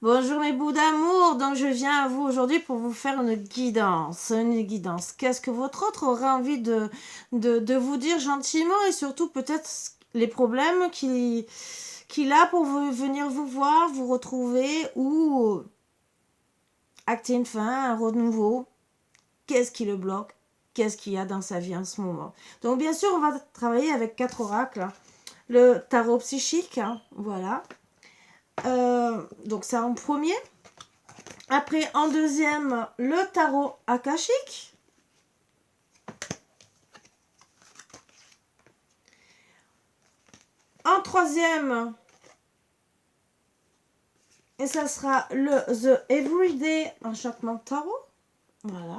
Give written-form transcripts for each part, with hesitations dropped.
Bonjour mes bouts d'amour, donc je viens à vous aujourd'hui pour vous faire une guidance. Qu'est-ce que votre autre aurait envie de vous dire gentiment et surtout peut-être les problèmes qu'il a pour venir vous voir, vous retrouver ou acter une fin, un renouveau. Qu'est-ce qui le bloque? Qu'est-ce qu'il y a dans sa vie en ce moment? Donc bien sûr, on va travailler avec 4 oracles. Hein. Le tarot psychique, hein, voilà. Donc ça en premier. Après, en deuxième, le tarot akashique. En troisième, et ça sera le The Everyday Enchantement Tarot. Voilà.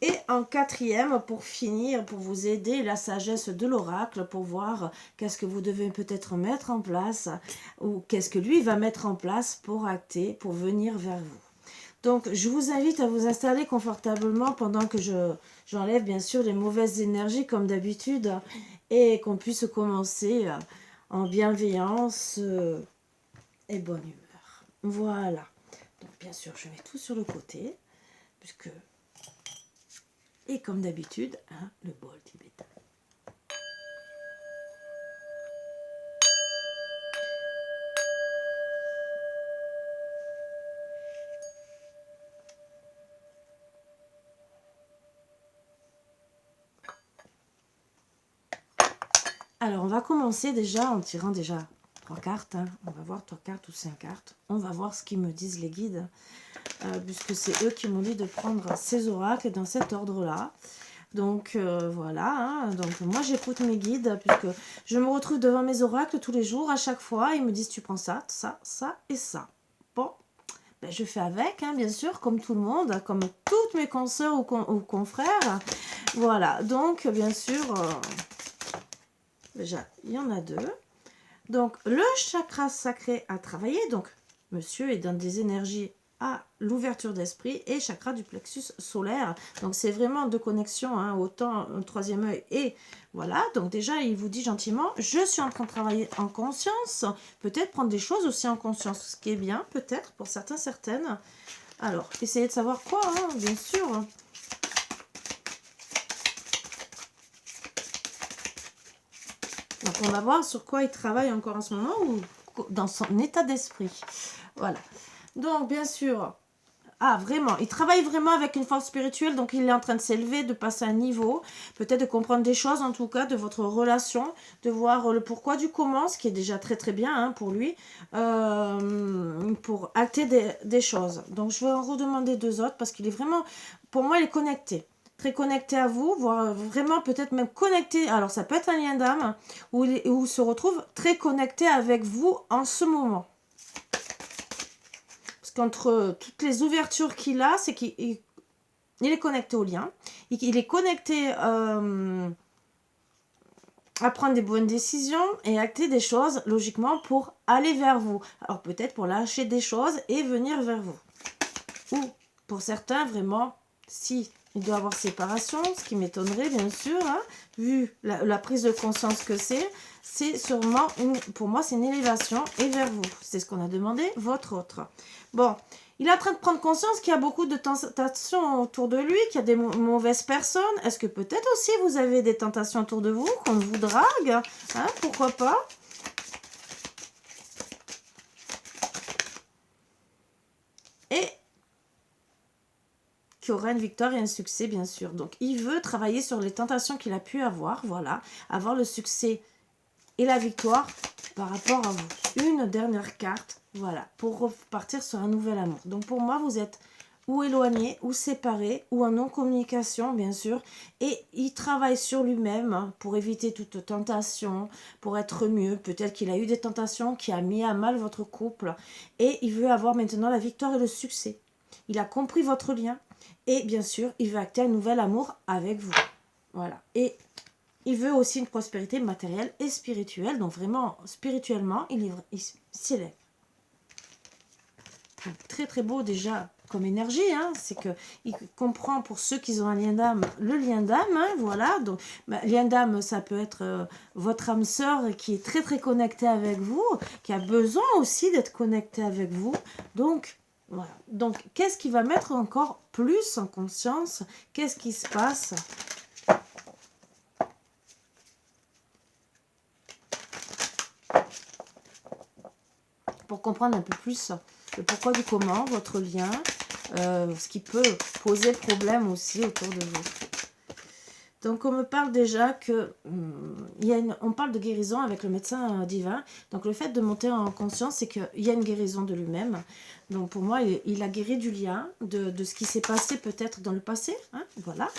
Et en quatrième, pour finir, pour vous aider, la sagesse de l'oracle, pour voir qu'est-ce que vous devez peut-être mettre en place, ou qu'est-ce que lui va mettre en place pour acter, pour venir vers vous. Donc, je vous invite à vous installer confortablement pendant que j'enlève bien sûr les mauvaises énergies comme d'habitude et qu'on puisse commencer en bienveillance et bonne humeur. Voilà. Donc, bien sûr, je mets tout sur le côté puisque, et comme d'habitude, hein, le bol tibétain. Alors, on va commencer déjà en tirant déjà 3 cartes. Hein. On va voir 3 cartes ou 5 cartes. On va voir ce qu'ils me disent les guides, puisque c'est eux qui m'ont dit de prendre ces oracles dans cet ordre-là. Donc, voilà. Hein. Donc, moi, j'écoute mes guides, puisque je me retrouve devant mes oracles tous les jours. À chaque fois, ils me disent, tu prends ça, ça, ça et ça. Bon, ben, je fais avec, hein, bien sûr, comme tout le monde, comme toutes mes consoeurs ou confrères. Voilà. Donc, bien sûr... déjà, il y en a 2. Donc, le chakra sacré à travailler. Donc, monsieur est dans des énergies à l'ouverture d'esprit et chakra du plexus solaire. Donc, c'est vraiment de connexion, hein, autant au troisième œil. Et voilà, donc déjà, il vous dit gentiment, je suis en train de travailler en conscience. Peut-être prendre des choses aussi en conscience, ce qui est bien, peut-être, pour certains, certaines. Alors, essayez de savoir quoi, hein, bien sûr. Donc, on va voir sur quoi il travaille encore en ce moment ou dans son état d'esprit. Voilà. Donc, bien sûr, vraiment, il travaille vraiment avec une force spirituelle, donc il est en train de s'élever, de passer un niveau, peut-être de comprendre des choses, en tout cas, de votre relation, de voir le pourquoi du comment, ce qui est déjà très très bien hein, pour lui, pour acter des choses. Donc, je vais en redemander 2 autres, parce qu'il est vraiment, pour moi, il est connecté. Très connecté à vous, voire vraiment peut-être même connecté, alors ça peut être un lien d'âme, où il se retrouve très connecté avec vous en ce moment. Parce qu'entre toutes les ouvertures qu'il a, c'est qu'il est connecté au lien, il est connecté à prendre des bonnes décisions et acter des choses logiquement pour aller vers vous. Alors peut-être pour lâcher des choses et venir vers vous. Ou pour certains, vraiment, si il doit avoir séparation, ce qui m'étonnerait bien sûr, hein, vu la prise de conscience que c'est sûrement, pour moi, c'est une élévation et vers vous. C'est ce qu'on a demandé, votre autre. Bon, il est en train de prendre conscience qu'il y a beaucoup de tentations autour de lui, qu'il y a des mauvaises personnes. Est-ce que peut-être aussi vous avez des tentations autour de vous, qu'on vous drague, hein, pourquoi pas? Et qui aura une victoire et un succès, bien sûr. Donc, il veut travailler sur les tentations qu'il a pu avoir, voilà, avoir le succès et la victoire par rapport à vous. Une dernière carte, voilà, pour repartir sur un nouvel amour. Donc, pour moi, vous êtes ou éloigné, ou séparé, ou en non-communication, bien sûr. Et il travaille sur lui-même pour éviter toute tentation, pour être mieux. Peut-être qu'il a eu des tentations qui a mis à mal votre couple. Et il veut avoir maintenant la victoire et le succès. Il a compris votre lien. Et bien sûr, il veut acter un nouvel amour avec vous. Voilà. Et il veut aussi une prospérité matérielle et spirituelle. Donc vraiment, spirituellement, il s'élève. Très très beau déjà comme énergie, hein, c'est qu'il comprend pour ceux qui ont un lien d'âme, le lien d'âme, hein, voilà. Donc, lien d'âme, ça peut être votre âme sœur qui est très très connectée avec vous, qui a besoin aussi d'être connectée avec vous. Donc, voilà. Donc, qu'est-ce qui va mettre encore plus en conscience? Qu'est-ce qui se passe? Pour comprendre un peu plus le pourquoi du comment, votre lien, ce qui peut poser problème aussi autour de vous. Donc on me parle déjà que on parle de guérison avec le médecin divin. Donc le fait de monter en conscience, c'est qu'il y a une guérison de lui-même. Donc pour moi, il a guéri du lien, de ce qui s'est passé peut-être dans le passé, hein, voilà.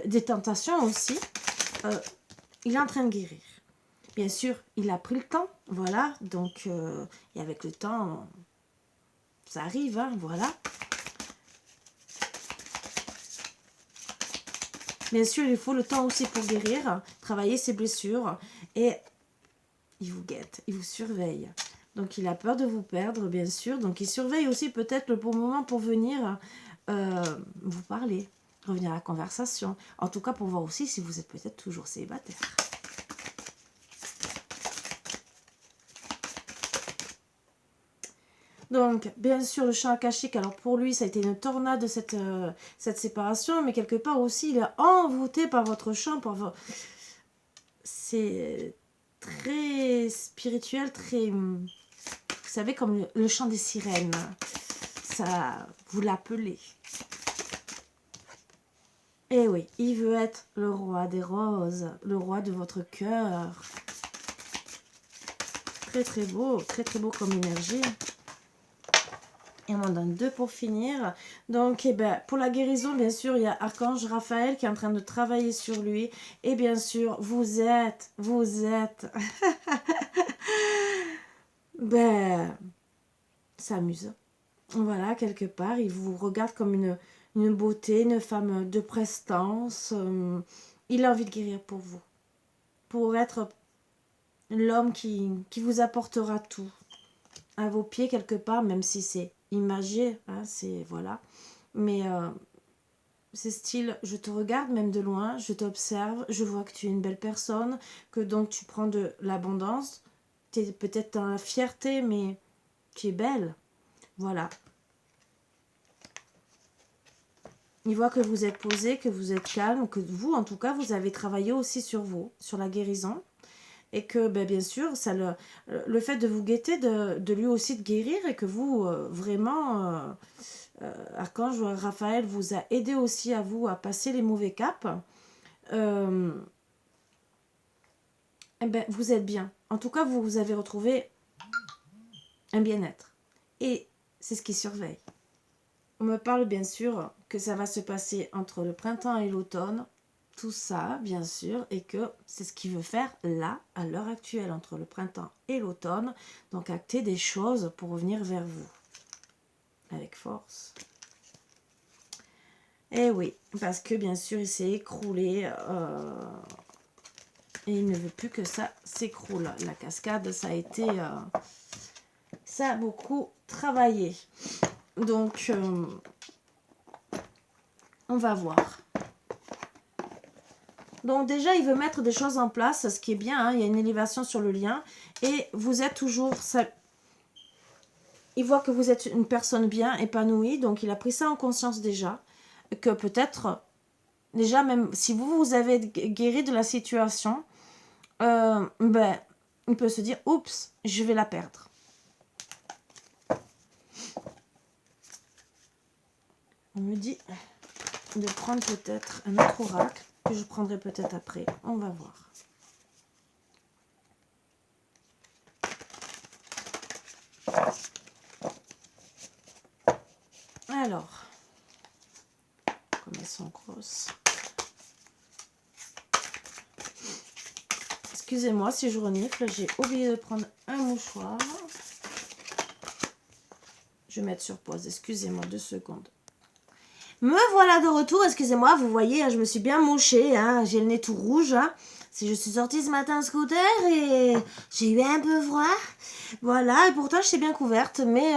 Des tentations aussi. Il est en train de guérir. Bien sûr, il a pris le temps, voilà. Donc et avec le temps, ça arrive, hein, voilà. Bien sûr, il faut le temps aussi pour guérir, travailler ses blessures. Et il vous guette, il vous surveille. Donc, il a peur de vous perdre, bien sûr. Donc, il surveille aussi peut-être le bon moment pour venir vous parler, revenir à la conversation. En tout cas, pour voir aussi si vous êtes peut-être toujours célibataire. Donc, bien sûr, le champ akashique, alors pour lui, ça a été une tornade, cette séparation, mais quelque part aussi, il est envoûté par votre champ. C'est très spirituel, très... Vous savez, comme le chant des sirènes. Ça, vous l'appelez. Et oui, il veut être le roi des roses, le roi de votre cœur. Très, très beau comme énergie. Et on m'en donne 2 pour finir. Donc, pour la guérison, bien sûr, il y a Archange Raphaël qui est en train de travailler sur lui. Et bien sûr, vous êtes... c'est amusant. Voilà, quelque part, il vous regarde comme une beauté, une femme de prestance. Il a envie de guérir pour vous. Pour être l'homme qui vous apportera tout. À vos pieds, quelque part, même si c'est imagé, hein, c'est voilà, mais c'est style, je te regarde même de loin, je t'observe, je vois que tu es une belle personne, que donc tu prends de l'abondance, tu es peut-être dans la fierté, mais tu es belle, voilà. Il voit que vous êtes posé, que vous êtes calme, que vous, en tout cas, vous avez travaillé aussi sur vous, sur la guérison. Et que, bien sûr, ça le fait de vous guetter, de lui aussi de guérir, et que vous, vraiment, Archange Raphaël vous a aidé aussi à vous à passer les mauvais caps, vous êtes bien. En tout cas, vous avez retrouvé un bien-être. Et c'est ce qui surveille. On me parle bien sûr que ça va se passer entre le printemps et l'automne. Tout ça, bien sûr, et que c'est ce qu'il veut faire là, à l'heure actuelle, entre le printemps et l'automne. Donc, acter des choses pour revenir vers vous. Avec force. Et oui, parce que, bien sûr, il s'est écroulé. Et il ne veut plus que ça s'écroule. La cascade, ça a été... ça a beaucoup travaillé. Donc, on va voir. Donc déjà, il veut mettre des choses en place, ce qui est bien, hein, il y a une élévation sur le lien. Et vous êtes toujours... Il voit que vous êtes une personne bien épanouie, donc il a pris ça en conscience déjà. Que peut-être, déjà même si vous avez guéri de la situation, il peut se dire, oups, je vais la perdre. On me dit de prendre peut-être un autre oracle. Que je prendrai peut-être après. On va voir. Alors, comme elles sont grosses. Excusez-moi si je renifle, j'ai oublié de prendre un mouchoir. Je vais mettre sur pause, excusez-moi 2 secondes. Me voilà de retour, excusez-moi, vous voyez, je me suis bien mouchée, hein, j'ai le nez tout rouge. Hein. Si je suis sortie ce matin en scooter et j'ai eu un peu froid. Voilà, et pourtant je suis bien couverte, mais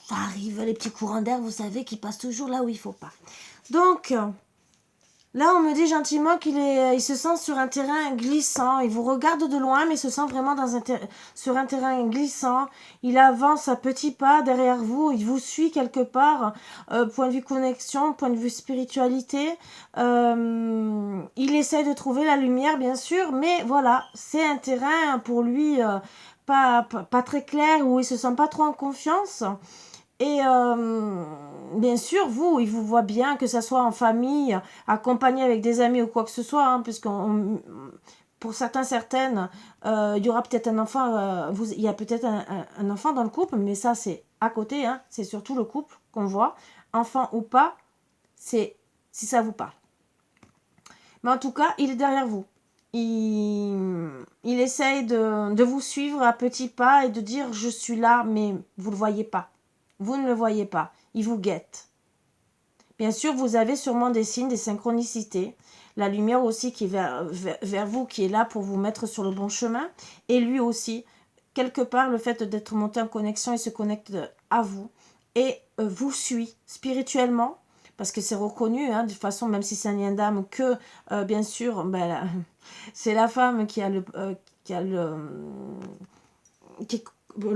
ça arrive, les petits courants d'air, vous savez, qui passent toujours là où il faut pas. Donc, là, on me dit gentiment il se sent sur un terrain glissant. Il vous regarde de loin, mais il se sent vraiment sur un terrain glissant. Il avance à petits pas derrière vous. Il vous suit quelque part. Point de vue connexion, point de vue spiritualité. Il essaie de trouver la lumière, bien sûr. Mais voilà, c'est un terrain pour lui pas très clair, où il se sent pas trop en confiance. Et bien sûr, il vous voit bien, que ce soit en famille, accompagné avec des amis ou quoi que ce soit, hein, puisque pour certaines, il y aura peut-être un enfant, il y a peut-être un enfant dans le couple, mais ça c'est à côté, hein, c'est surtout le couple qu'on voit, enfant ou pas, c'est si ça vous parle. Mais en tout cas, il est derrière vous. Il essaye de vous suivre à petits pas et de dire « je suis là », mais vous ne le voyez pas. Vous ne le voyez pas, il vous guette. Bien sûr, vous avez sûrement des signes, des synchronicités. La lumière aussi qui est vers vous, qui est là pour vous mettre sur le bon chemin. Et lui aussi, quelque part, le fait d'être monté en connexion, il se connecte à vous et vous suit spirituellement. Parce que c'est reconnu, hein, de toute façon, même si c'est un lien d'âme, que bien sûr, c'est la femme qui est le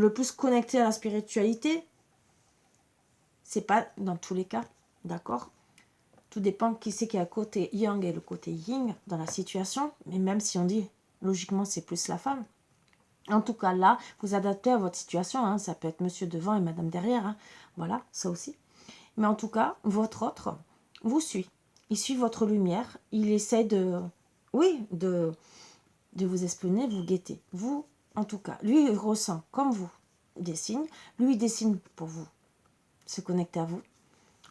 plus connectée à la spiritualité. C'est pas dans tous les cas, d'accord? Tout dépend qui c'est qui est à côté yang et le côté yin dans la situation. Mais même si on dit, logiquement, c'est plus la femme. En tout cas, là, vous adaptez à votre situation. Hein, ça peut être monsieur devant et madame derrière. Hein, voilà, ça aussi. Mais en tout cas, votre autre vous suit. Il suit votre lumière. Il essaie de vous espionner, vous guetter. Vous, en tout cas, lui, il ressent, comme vous, des signes. Lui, il dessine pour vous se connecter à vous,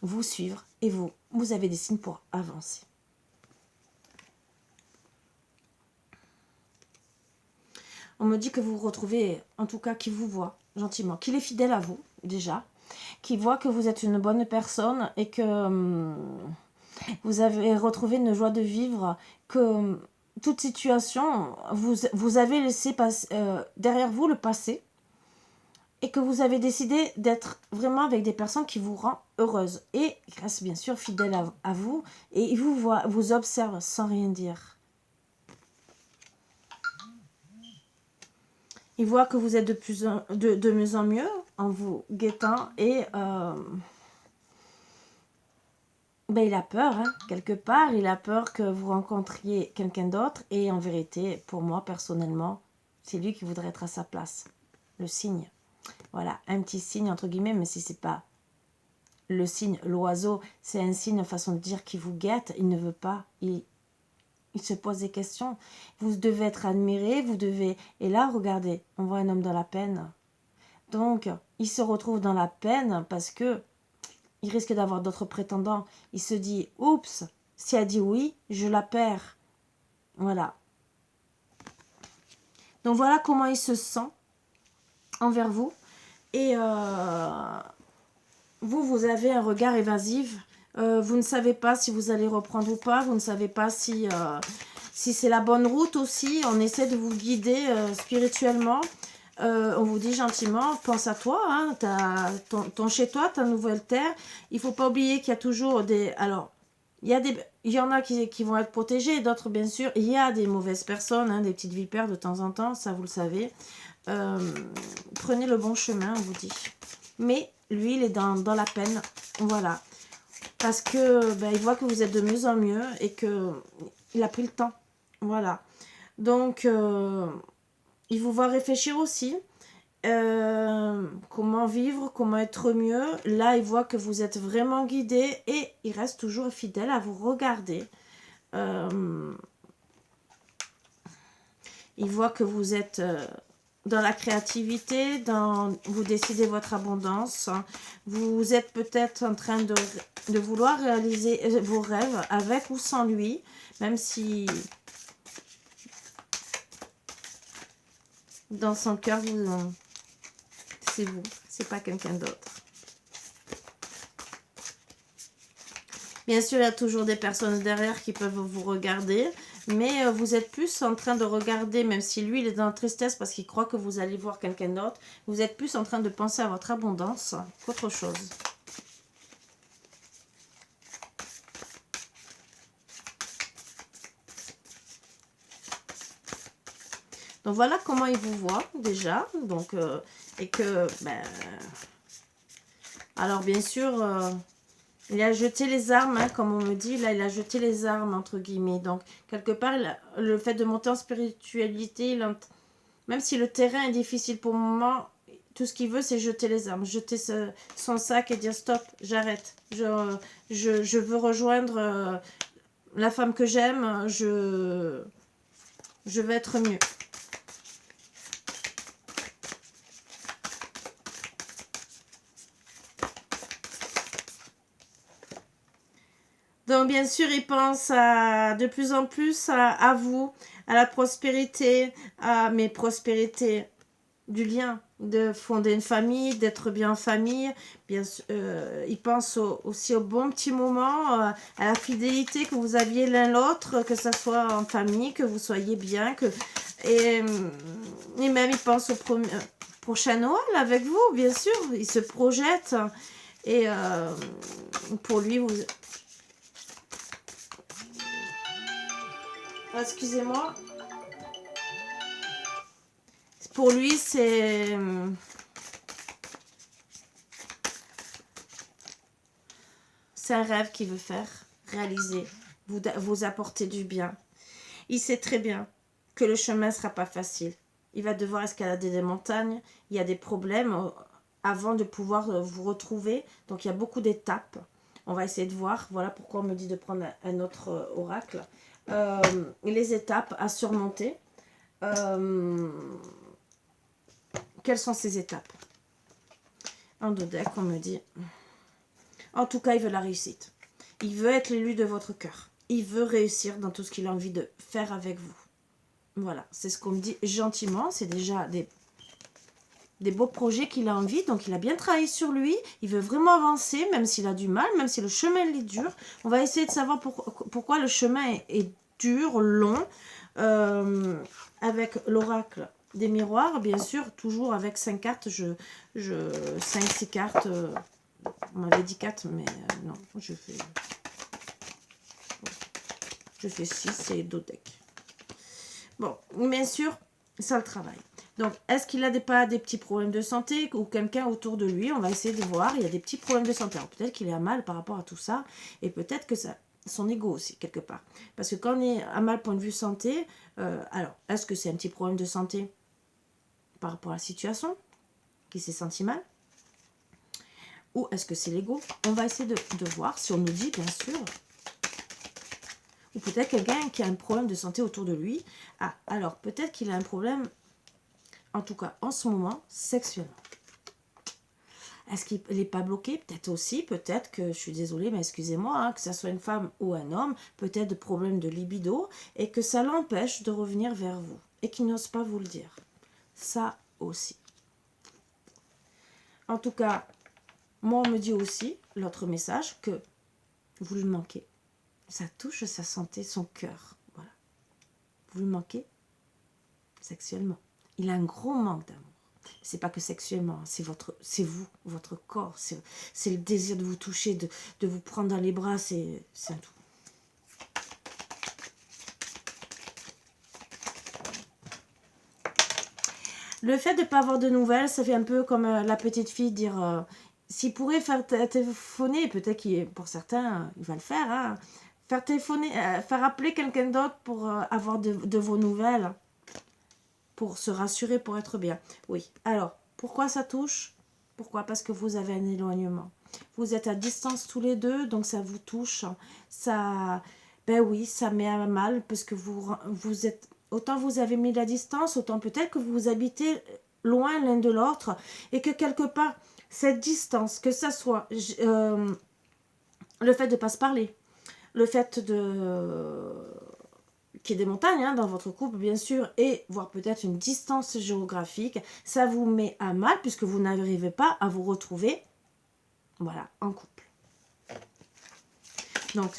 vous suivre, et vous avez des signes pour avancer. On me dit que vous retrouvez, en tout cas, qu'il vous voit gentiment, qu'il est fidèle à vous, déjà, qu'il voit que vous êtes une bonne personne et que vous avez retrouvé une joie de vivre, que toute situation, vous avez laissé derrière vous le passé, et que vous avez décidé d'être vraiment avec des personnes qui vous rendent heureuse. Et il reste bien sûr fidèle à vous, et il vous observe sans rien dire. Il voit que vous êtes de mieux en mieux en vous guettant, et il a peur, hein, quelque part. Il a peur que vous rencontriez quelqu'un d'autre, et en vérité, pour moi, personnellement, c'est lui qui voudrait être à sa place. Le signe. Voilà, un petit signe entre guillemets, mais si c'est pas le signe, l'oiseau, c'est un signe, façon de dire, qui vous guette. Il ne veut pas, il se pose des questions. Vous devez être admiré, vous devez... Et là, regardez, on voit un homme dans la peine. Donc, il se retrouve dans la peine parce que il risque d'avoir d'autres prétendants. Il se dit, oups, si elle dit oui, je la perds. Voilà. Donc, voilà comment il se sent envers vous. Et vous avez un regard évasif. Vous ne savez pas si vous allez reprendre ou pas. Vous ne savez pas si c'est la bonne route aussi. On essaie de vous guider spirituellement. On vous dit gentiment, pense à toi, hein, ton chez-toi, ta nouvelle terre. Il ne faut pas oublier qu'il y a toujours des... Alors, il y en a qui vont être protégés, d'autres, bien sûr. Il y a des mauvaises personnes, hein, des petites vipères de temps en temps, ça vous le savez. Prenez le bon chemin, on vous dit. Mais lui, il est dans la peine, voilà. Parce que il voit que vous êtes de mieux en mieux et que il a pris le temps, voilà. Donc, il vous voit réfléchir aussi. Comment vivre, comment être mieux. Là, il voit que vous êtes vraiment guidé et il reste toujours fidèle à vous regarder. Il voit que vous êtes... dans la créativité, vous décidez votre abondance. Vous êtes peut-être en train de vouloir réaliser vos rêves avec ou sans lui, même si dans son cœur, c'est vous, c'est pas quelqu'un d'autre. Bien sûr, il y a toujours des personnes derrière qui peuvent vous regarder, Mais vous êtes plus en train de regarder, même si lui, il est dans la tristesse parce qu'il croit que vous allez voir quelqu'un d'autre, vous êtes plus en train de penser à votre abondance qu'autre chose. Donc voilà comment il vous voit déjà. Donc, et que, ben, alors bien sûr, il a jeté les armes, hein, comme on me dit. Là, il a jeté les armes, entre guillemets. Donc, quelque part, le fait de monter en spiritualité, même si le terrain est difficile pour le moment, tout ce qu'il veut, c'est jeter les armes. Jeter son sac et dire stop, j'arrête. Je veux rejoindre la femme que j'aime. Je vais être mieux. Donc, bien sûr, il pense de plus en plus à vous, à la prospérité, mes prospérités du lien, de fonder une famille, d'être bien en famille. Bien sûr, il pense aussi au bon petit moment, à la fidélité que vous aviez l'un l'autre, que ce soit en famille, que vous soyez bien. Et même, il pense au prochain Noël avec vous, bien sûr. Il se projette. Et pour lui, vous... Excusez-moi. Pour lui, c'est un rêve qu'il veut faire, réaliser, vous apporter du bien. Il sait très bien que le chemin ne sera pas facile. Il va devoir escalader des montagnes. Il y a des problèmes avant de pouvoir vous retrouver. Donc, il y a beaucoup d'étapes. On va essayer de voir. Voilà pourquoi on me dit de prendre un autre oracle. Les étapes à surmonter. Quelles sont ces étapes? En deux decks, on me dit. En tout cas, il veut la réussite. Il veut être l'élu de votre cœur. Il veut réussir dans tout ce qu'il a envie de faire avec vous. Voilà, c'est ce qu'on me dit gentiment. C'est déjà des beaux projets qu'il a envie. Donc, il a bien travaillé sur lui. Il veut vraiment avancer, même s'il a du mal, même si le chemin est dur. On va essayer de savoir pourquoi le chemin est dur, long, avec l'oracle des miroirs, bien sûr, toujours avec 5 cartes. 5-6 cartes. On m'avait dit 4, mais non, je fais 6 et 2 decks. Bon, bien sûr, ça le travail. Donc, est-ce qu'il a pas des petits problèmes de santé ou quelqu'un autour de lui? On va essayer de voir. Il y a des petits problèmes de santé. Alors, peut-être qu'il est à mal par rapport à tout ça. Et peut-être que ça, son ego aussi, quelque part. Parce que quand on est à mal point de vue santé, alors, est-ce que c'est un petit problème de santé par rapport à la situation? Qui s'est senti mal? Ou est-ce que c'est l'ego? On va essayer de voir si on nous dit, bien sûr. Ou peut-être quelqu'un qui a un problème de santé autour de lui. Ah, alors peut-être qu'il a un problème, en tout cas en ce moment, sexuellement. Est-ce qu'il n'est pas bloqué? Peut-être aussi, peut-être que, je suis désolée, mais excusez-moi, hein, que ce soit une femme ou un homme, peut-être de problèmes de libido, et que ça l'empêche de revenir vers vous, et qu'il n'ose pas vous le dire. Ça aussi. En tout cas, moi on me dit aussi, l'autre message, que vous lui manquez. Ça touche sa santé, son cœur. Voilà. Vous lui manquez sexuellement. Il a un gros manque d'amour. C'est pas que sexuellement, c'est vous, votre corps. C'est le désir de vous toucher, de vous prendre dans les bras, c'est un tout. Le fait de ne pas avoir de nouvelles, ça fait un peu comme la petite fille dire s'il pourrait faire téléphoner, peut-être qu'il, pour certains, il va le faire, hein, faire téléphoner, faire appeler quelqu'un d'autre pour avoir de vos nouvelles, pour se rassurer, pour être bien. Oui, alors, pourquoi ça touche? Pourquoi? Parce que vous avez un éloignement. Vous êtes à distance tous les deux, donc ça vous touche. Ça, ben oui, ça met à mal, parce que vous êtes... Autant vous avez mis la distance, autant peut-être que vous habitez loin l'un de l'autre, et que quelque part, cette distance, que ça soit le fait de ne pas se parler, le fait de... qu'il y ait des montagnes hein, dans votre couple, bien sûr, et voire peut-être une distance géographique, ça vous met à mal, puisque vous n'arrivez pas à vous retrouver, voilà, en couple. Donc,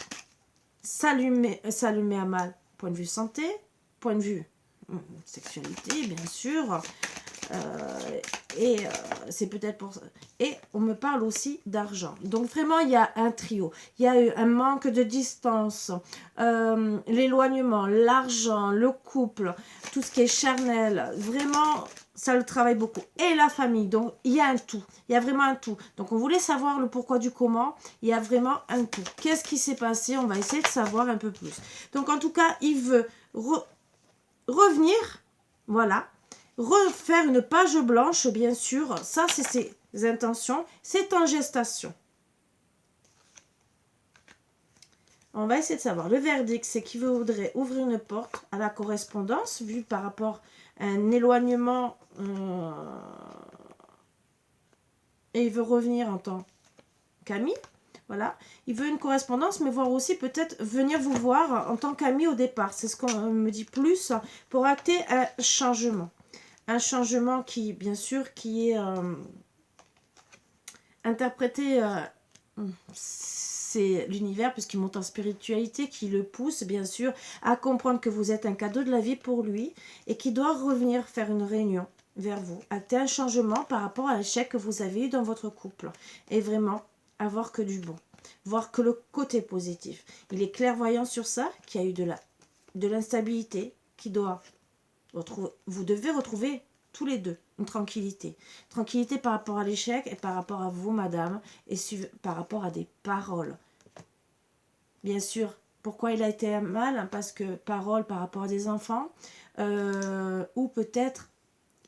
ça lui met à mal point de vue santé, point de vue sexualité, bien sûr. C'est peut-être pour ça. Et on me parle aussi d'argent. Donc vraiment, il y a un trio. Il y a eu un manque de distance, l'éloignement, l'argent, le couple, tout ce qui est charnel. Vraiment, ça le travaille beaucoup. Et la famille. Donc, il y a un tout. Il y a vraiment un tout. Donc, on voulait savoir le pourquoi du comment. Il y a vraiment un tout. Qu'est-ce qui s'est passé? On va essayer de savoir un peu plus. Donc, en tout cas, il veut revenir. Voilà. Refaire une page blanche, bien sûr. Ça, c'est ses intentions. C'est en gestation. On va essayer de savoir. Le verdict, c'est qu'il voudrait ouvrir une porte à la correspondance, vu par rapport à un éloignement. Et il veut revenir en tant qu'ami. Voilà. Il veut une correspondance, mais voir aussi peut-être venir vous voir en tant qu'ami au départ. C'est ce qu'on me dit plus pour acter un changement. Un changement qui, bien sûr, qui est interprété... c'est l'univers, puisqu'il monte en spiritualité, qui le pousse, bien sûr, à comprendre que vous êtes un cadeau de la vie pour lui et qui doit revenir faire une réunion vers vous, acter un changement par rapport à l'échec que vous avez eu dans votre couple et vraiment avoir que du bon, voir que le côté positif. Il est clairvoyant sur ça, qu'il y a eu de l'instabilité, qui doit retrouver, vous devez retrouver tous les deux une tranquillité. Tranquillité par rapport à l'échec et par rapport à vous, madame, et par rapport à des paroles. Bien sûr, pourquoi il a été mal? Parce que paroles par rapport à des enfants, ou peut-être,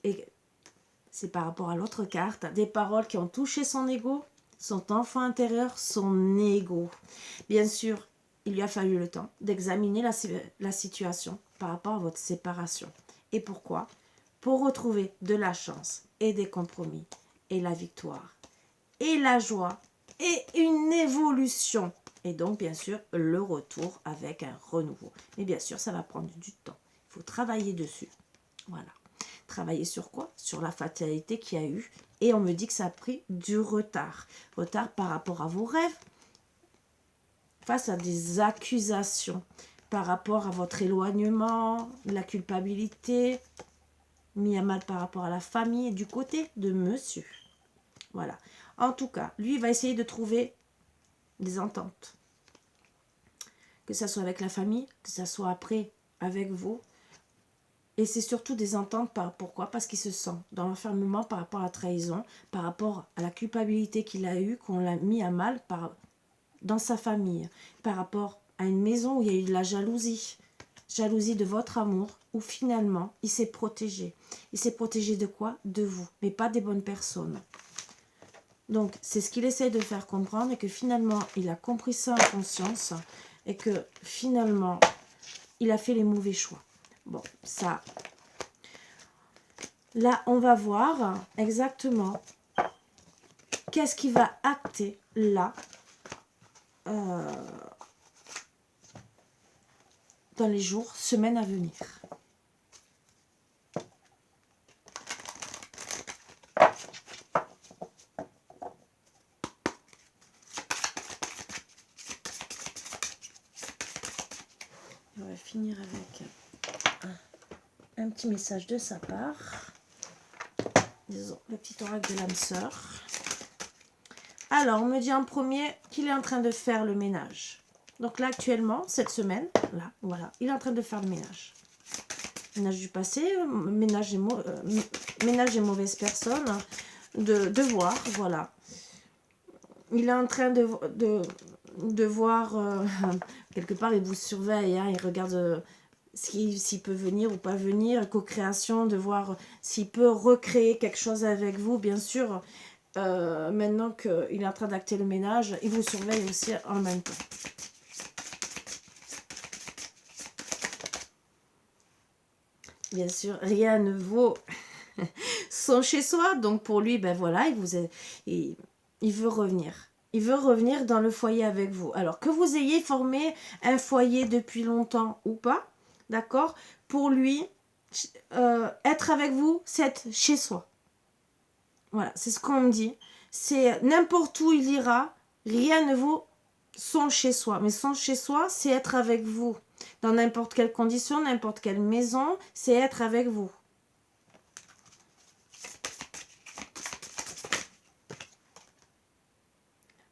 et c'est par rapport à l'autre carte, des paroles qui ont touché son ego, son enfant intérieur, son ego. Bien sûr, il lui a fallu le temps d'examiner la situation par rapport à votre séparation. Et pourquoi? Pour retrouver de la chance et des compromis et la victoire et la joie et une évolution. Et donc, bien sûr, le retour avec un renouveau. Mais bien sûr, ça va prendre du temps. Il faut travailler dessus. Voilà. Travailler sur quoi? Sur la fatalité qu'il y a eu. Et on me dit que ça a pris du retard. Retard par rapport à vos rêves. Face à des accusations. Par rapport à votre éloignement, la culpabilité. Mis à mal par rapport à la famille et du côté de monsieur. Voilà. En tout cas, lui, il va essayer de trouver des ententes. Que ça soit avec la famille, que ça soit après avec vous. Et c'est surtout des ententes. Pourquoi? Parce qu'il se sent dans l'enfermement par rapport à la trahison, par rapport à la culpabilité qu'il a eue, qu'on l'a mis à mal dans sa famille, par rapport à une maison où il y a eu de la jalousie. Jalousie de votre amour, où finalement, il s'est protégé. Il s'est protégé de quoi? De vous, mais pas des bonnes personnes. Donc, c'est ce qu'il essaie de faire comprendre, et que finalement, il a compris ça en conscience, et que finalement, il a fait les mauvais choix. Bon, ça... Là, on va voir exactement qu'est-ce qui va acter là, dans les jours, semaines à venir. On va finir avec un petit message de sa part. Disons, le petit oracle de l'âme sœur. Alors, on me dit en premier qu'il est en train de faire le ménage. Donc là, actuellement, cette semaine, là, voilà, il est en train de faire le ménage. Ménage du passé, ménage des mauvaises personnes, de voir, voilà. Il est en train de voir, quelque part, il vous surveille, hein, il regarde s'il peut venir ou pas venir, co-création, de voir s'il peut recréer quelque chose avec vous, bien sûr. Maintenant qu'il est en train d'acter le ménage, il vous surveille aussi en même temps. Bien sûr, rien ne vaut son chez-soi. Donc pour lui, ben voilà, il veut revenir. Il veut revenir dans le foyer avec vous. Alors que vous ayez formé un foyer depuis longtemps ou pas, d'accord? Pour lui, être avec vous, c'est être chez soi. Voilà, c'est ce qu'on me dit. C'est n'importe où il ira, rien ne vaut son chez-soi. Mais son chez-soi, c'est être avec vous. Dans n'importe quelle condition, n'importe quelle maison, c'est être avec vous.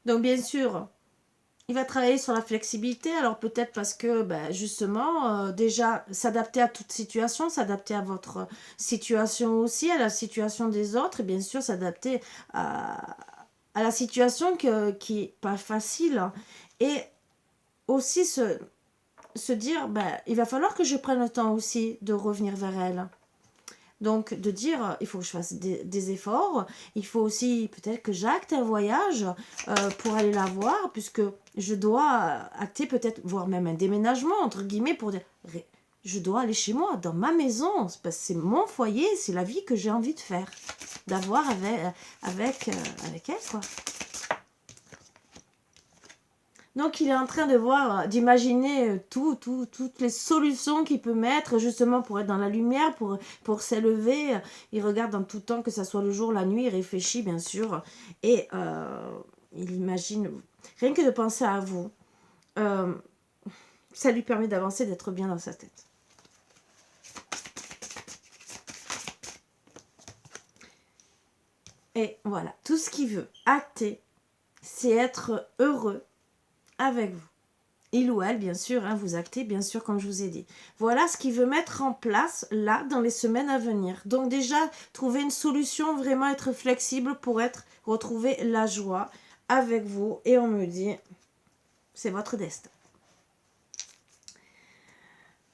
Donc bien sûr, il va travailler sur la flexibilité, alors peut-être parce que justement, déjà s'adapter à toute situation, s'adapter à votre situation aussi, à la situation des autres, et bien sûr s'adapter à la situation qui n'est pas facile. Et aussi se dire, il va falloir que je prenne le temps aussi de revenir vers elle. Donc, de dire, il faut que je fasse des efforts. Il faut aussi peut-être que j'acte un voyage pour aller la voir, puisque je dois acter peut-être, voire même un déménagement, entre guillemets, pour dire, je dois aller chez moi, dans ma maison. Parce que c'est mon foyer, c'est la vie que j'ai envie de faire. D'avoir avec elle, quoi. Donc, il est en train de voir, d'imaginer toutes les solutions qu'il peut mettre, justement, pour être dans la lumière, pour s'élever. Il regarde dans tout temps, que ce soit le jour, la nuit, il réfléchit, bien sûr. Et il imagine, rien que de penser à vous, ça lui permet d'avancer, d'être bien dans sa tête. Et voilà, tout ce qu'il veut acter, c'est être heureux avec vous. Il ou elle, bien sûr, vous actez, bien sûr, comme je vous ai dit. Voilà ce qu'il veut mettre en place, là, dans les semaines à venir. Donc déjà, trouver une solution, vraiment être flexible pour retrouver la joie avec vous. Et on me dit, c'est votre destin.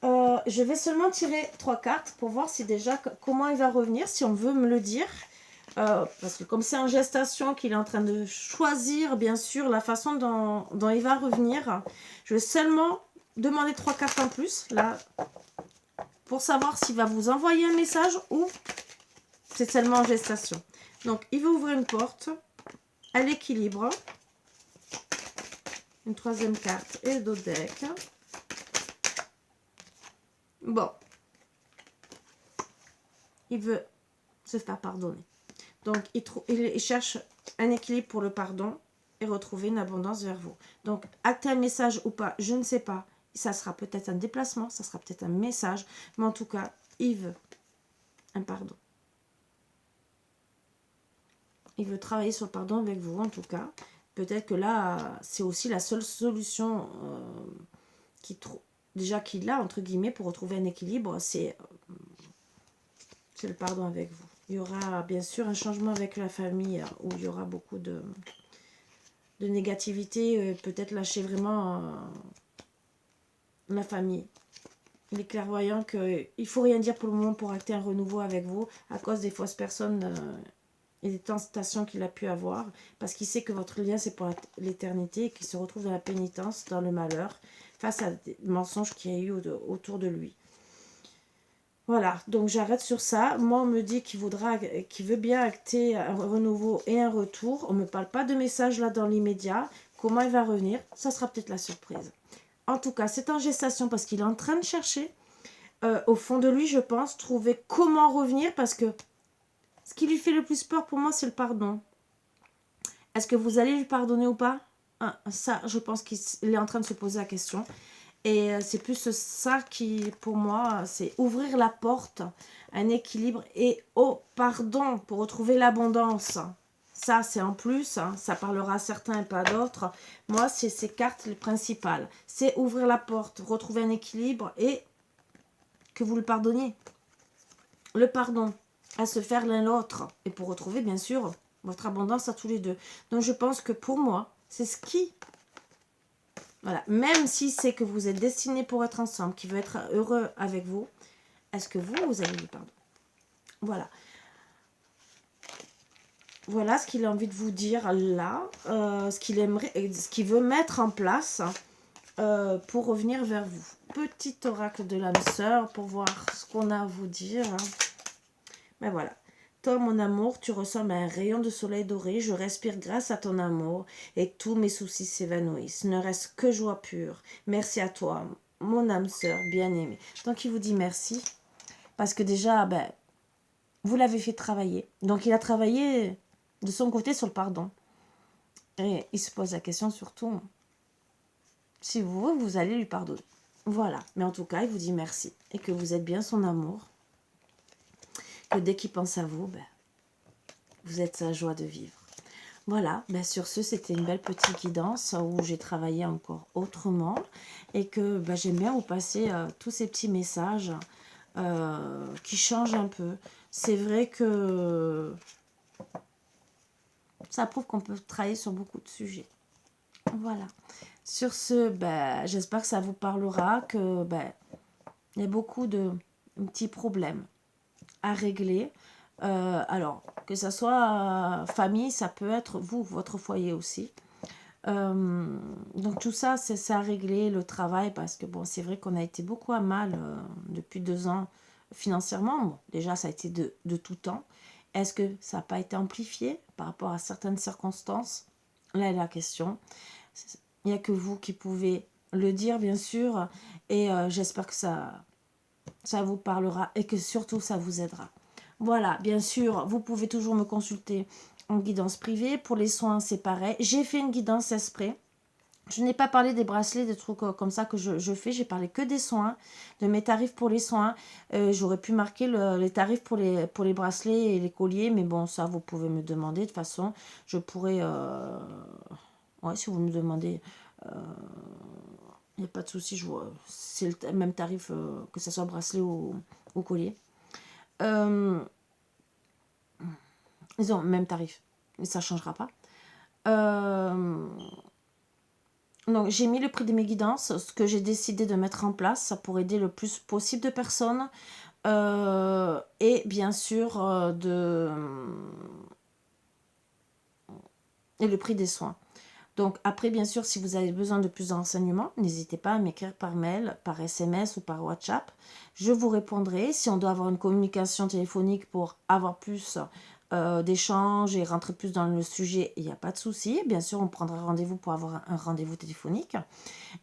Je vais seulement tirer 3 cartes pour voir si déjà, comment il va revenir, si on veut me le dire. Parce que comme c'est en gestation qu'il est en train de choisir, bien sûr, la façon dont il va revenir, je vais seulement demander 3 cartes en plus, là, pour savoir s'il va vous envoyer un message ou c'est seulement en gestation. Donc, il va ouvrir une porte à l'équilibre, une 3e carte et le dos de deck. Bon, il veut se faire pardonner. Donc, il cherche un équilibre pour le pardon et retrouver une abondance vers vous. Donc, acter un message ou pas, je ne sais pas. Ça sera peut-être un déplacement, ça sera peut-être un message. Mais en tout cas, il veut un pardon. Il veut travailler sur le pardon avec vous, en tout cas. Peut-être que là, c'est aussi la seule solution qu'il a, entre guillemets, pour retrouver un équilibre. C'est le pardon avec vous. Il y aura bien sûr un changement avec la famille où il y aura beaucoup de négativité, peut-être lâcher vraiment la famille. Il est clairvoyant qu'il ne faut rien dire pour le moment pour acter un renouveau avec vous à cause des fausses personnes et des tentations qu'il a pu avoir, parce qu'il sait que votre lien c'est pour l'éternité et qu'il se retrouve dans la pénitence, dans le malheur, face à des mensonges qu'il y a eu autour de lui. Voilà, donc j'arrête sur ça. Moi, on me dit qu'il veut bien acter un renouveau et un retour. On ne me parle pas de message là dans l'immédiat. Comment il va revenir? Ça sera peut-être la surprise. En tout cas, c'est en gestation parce qu'il est en train de chercher, au fond de lui, je pense, trouver comment revenir, parce que ce qui lui fait le plus peur pour moi, c'est le pardon. Est-ce que vous allez lui pardonner ou pas? Ça, je pense qu'il est en train de se poser la question. Et c'est plus ça qui, pour moi, c'est ouvrir la porte à un équilibre et au pardon pour retrouver l'abondance. Ça, c'est en plus, ça parlera à certains et pas à d'autres. Moi, c'est ces cartes les principales. C'est ouvrir la porte, retrouver un équilibre et que vous le pardonniez. Le pardon, à se faire l'un l'autre. Et pour retrouver, bien sûr, votre abondance à tous les deux. Donc, je pense que pour moi, c'est ce qui... Voilà, même si c'est que vous êtes destinés pour être ensemble, qui veut être heureux avec vous, est-ce que vous allez lui pardonner? Voilà. Voilà ce qu'il a envie de vous dire là, ce qu'il veut mettre en place pour revenir vers vous. Petit oracle de l'âme sœur pour voir ce qu'on a à vous dire. Ben voilà. Toi, mon amour, tu ressembles à un rayon de soleil doré. Je respire grâce à ton amour et tous mes soucis s'évanouissent. Ne reste que joie pure. Merci à toi, mon âme sœur bien-aimée. Donc, il vous dit merci parce que déjà, vous l'avez fait travailler. Donc, il a travaillé de son côté sur le pardon. Et il se pose la question surtout si vous allez lui pardonner. Voilà. Mais en tout cas, il vous dit merci. Et que vous êtes bien son amour. Que dès qu'il pense à vous, ben, vous êtes sa joie de vivre. Voilà, ben sur ce, c'était une belle petite guidance où j'ai travaillé encore autrement et que ben, j'aime bien vous passer tous ces petits messages qui changent un peu. C'est vrai que ça prouve qu'on peut travailler sur beaucoup de sujets. Voilà. Sur ce, ben, j'espère que ça vous parlera, que ben, il y a beaucoup de petits problèmes à régler. Alors, que ça soit famille, ça peut être vous, votre foyer aussi. Donc tout ça, c'est à régler, le travail, parce que bon, c'est vrai qu'on a été beaucoup à mal depuis 2 ans financièrement. Bon, déjà, ça a été de tout temps. Est-ce que ça n'a pas été amplifié par rapport à certaines circonstances? Là est la question. Il n'y a que vous qui pouvez le dire, bien sûr, et j'espère que ça vous parlera et que surtout ça vous aidera. Voilà, bien sûr, vous pouvez toujours me consulter en guidance privée. Pour les soins, c'est pareil. J'ai fait une guidance esprit. Je n'ai pas parlé des bracelets, des trucs comme ça que je fais. J'ai parlé que des soins, de mes tarifs pour les soins. J'aurais pu marquer les tarifs pour les bracelets et les colliers, mais bon, ça, vous pouvez me demander. De toute façon, je pourrais... ouais, si vous me demandez, il n'y a pas de souci. C'est le même tarif, que ce soit bracelet ou collier. Ils ont le même tarif. Et ça ne changera pas. Donc, j'ai mis le prix de mes guidances, ce que j'ai décidé de mettre en place, ça pour aider le plus possible de personnes. Et bien sûr, et le prix des soins. Donc après, bien sûr, si vous avez besoin de plus de renseignements, n'hésitez pas à m'écrire par mail, par SMS ou par WhatsApp. Je vous répondrai. Si on doit avoir une communication téléphonique pour avoir plus d'échanges et rentrer plus dans le sujet, il n'y a pas de souci. Bien sûr, on prendra rendez-vous pour avoir un rendez-vous téléphonique.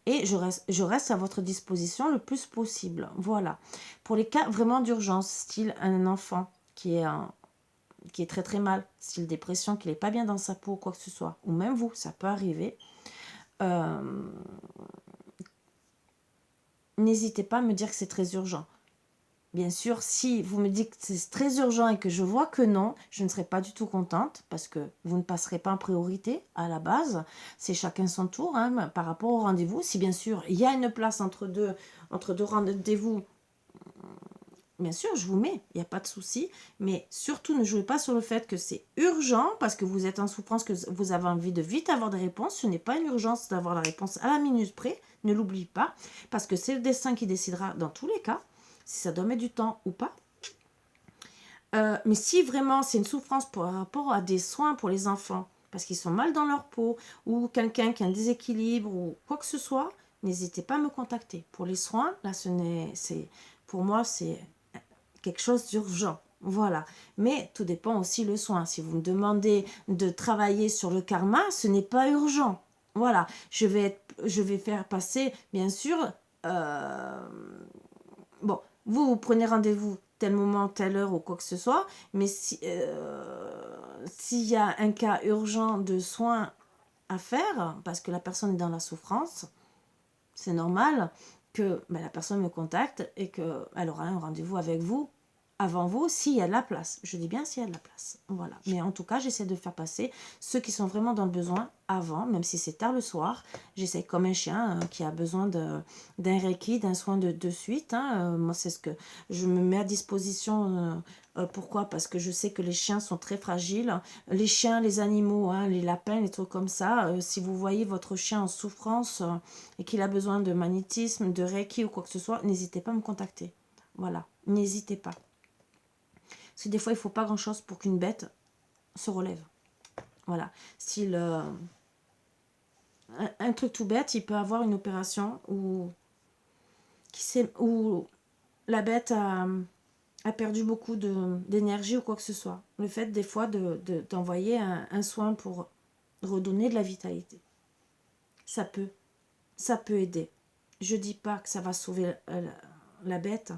Et je reste à votre disposition le plus possible. Voilà. Pour les cas vraiment d'urgence, style un enfant qui est très très mal, style dépression, qui n'est pas bien dans sa peau ou quoi que ce soit, ou même vous, ça peut arriver, n'hésitez pas à me dire que c'est très urgent. Bien sûr, si vous me dites que c'est très urgent et que je vois que non, je ne serai pas du tout contente parce que vous ne passerez pas en priorité à la base. C'est chacun son tour hein, par rapport au rendez-vous. Si bien sûr il y a une place entre deux rendez-vous, bien sûr, je vous mets, il n'y a pas de souci. Mais surtout, ne jouez pas sur le fait que c'est urgent parce que vous êtes en souffrance, que vous avez envie de vite avoir des réponses. Ce n'est pas une urgence d'avoir la réponse à la minute près. Ne l'oublie pas parce que c'est le destin qui décidera dans tous les cas si ça doit mettre du temps ou pas. Mais si vraiment c'est une souffrance par rapport à des soins pour les enfants, parce qu'ils sont mal dans leur peau, ou quelqu'un qui a un déséquilibre, ou quoi que ce soit, n'hésitez pas à me contacter. Pour les soins, là, pour moi, c'est quelque chose d'urgent. Voilà. Mais tout dépend aussi le soin. Si vous me demandez de travailler sur le karma, ce n'est pas urgent. Voilà. Je vais faire passer, bien sûr, bon, vous prenez rendez-vous tel moment, telle heure ou quoi que ce soit, mais s'il y a un cas urgent de soins à faire, parce que la personne est dans la souffrance, c'est normal que la personne me contacte et qu'elle aura un rendez-vous avec vous avant vous s'il y a de la place. Je dis bien s'il y a de la place. Voilà. Mais en tout cas, j'essaie de faire passer ceux qui sont vraiment dans le besoin avant, même si c'est tard le soir. J'essaie comme un chien qui a besoin d'un reiki, d'un soin de suite. Moi, c'est ce que je me mets à disposition. Pourquoi? Parce que je sais que les chiens sont très fragiles. Les chiens, les animaux, les lapins, les trucs comme ça. Si vous voyez votre chien en souffrance et qu'il a besoin de magnétisme, de reiki ou quoi que ce soit, n'hésitez pas à me contacter. Voilà, n'hésitez pas. Parce que des fois, il ne faut pas grand-chose pour qu'une bête se relève. Voilà. Style, un truc tout bête, il peut avoir une opération où la bête a perdu beaucoup d'énergie ou quoi que ce soit. Le fait, des fois, d'envoyer un soin pour redonner de la vitalité. Ça peut aider. Je dis pas que ça va sauver la bête,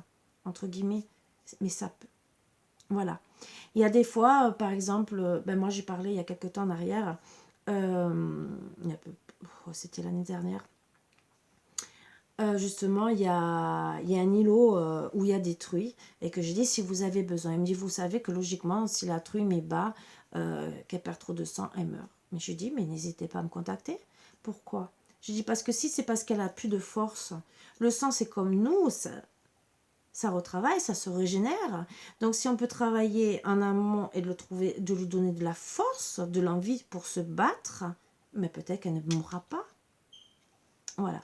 entre guillemets, mais ça peut. Voilà. Il y a des fois, par exemple, moi j'ai parlé il y a quelques temps en arrière, c'était l'année dernière, justement, il y a un îlot où il y a des truies et que j'ai dit si vous avez besoin. Il me dit, vous savez que logiquement, si la truie met bas, qu'elle perd trop de sang, elle meurt. Mais je lui dis, mais n'hésitez pas à me contacter. Pourquoi? Je dis, parce que si c'est parce qu'elle a plus de force, le sang c'est comme nous, ça retravaille, ça se régénère. Donc si on peut travailler en amont et de lui donner de la force, de l'envie pour se battre, mais peut-être qu'elle ne mourra pas. Voilà.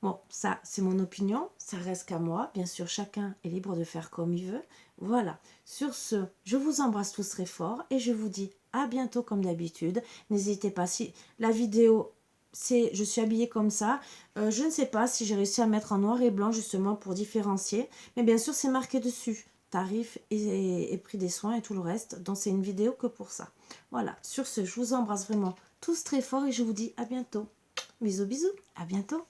Bon, ça, c'est mon opinion, ça reste qu'à moi. Bien sûr, chacun est libre de faire comme il veut. Voilà. Sur ce, je vous embrasse tous très fort et je vous dis à bientôt comme d'habitude. N'hésitez pas, si la vidéo, je suis habillée comme ça. Je ne sais pas si j'ai réussi à mettre en noir et blanc justement pour différencier. Mais bien sûr, c'est marqué dessus. Tarif et prix des soins et tout le reste. Donc, c'est une vidéo que pour ça. Voilà. Sur ce, je vous embrasse vraiment tous très fort et je vous dis à bientôt. Bisous, bisous. À bientôt.